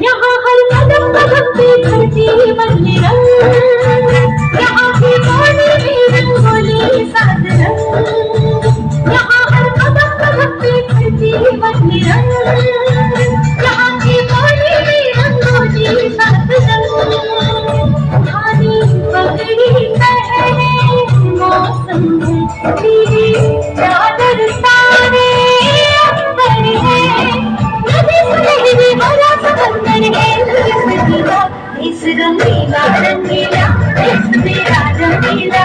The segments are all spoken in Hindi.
यहाँ हर कदम कदम पे धरती बदले रंग, यहाँ की पानी में रंगोली साथ रंग। यहाँ हर कदम कदम पे धरती बदले रंग, यहाँ की पानी में रंगोली साथ रंग। धानी पगड़ी पहने मौसम मेरी चादर सारे अंबर है। नदी सुनहरी भरा समंदर है इस रंगीला रंगीला, इस मेरा रंगीला,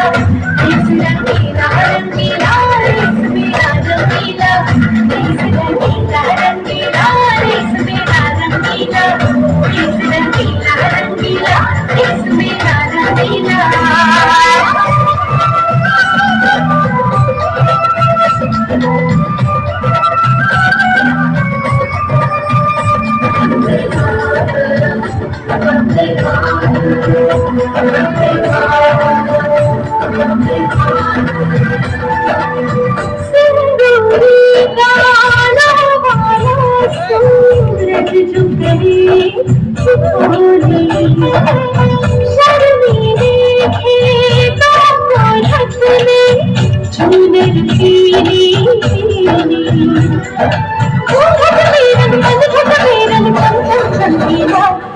इस रंगीला रंगीला, इस मेरा रंगीला, इस रंगीला रंगीला, इस मेरा रंगीला, इस रंगीला रंगीला, इस मेरा रंगीला। सिंदूरी गाना वाला सूरज झुकने झुकोली, शर्मी देखे तो ढक में झूलर पीली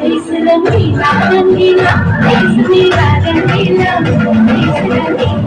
इस रंगीला रंगीला, इस मेरा रंगीला, इस रंगीला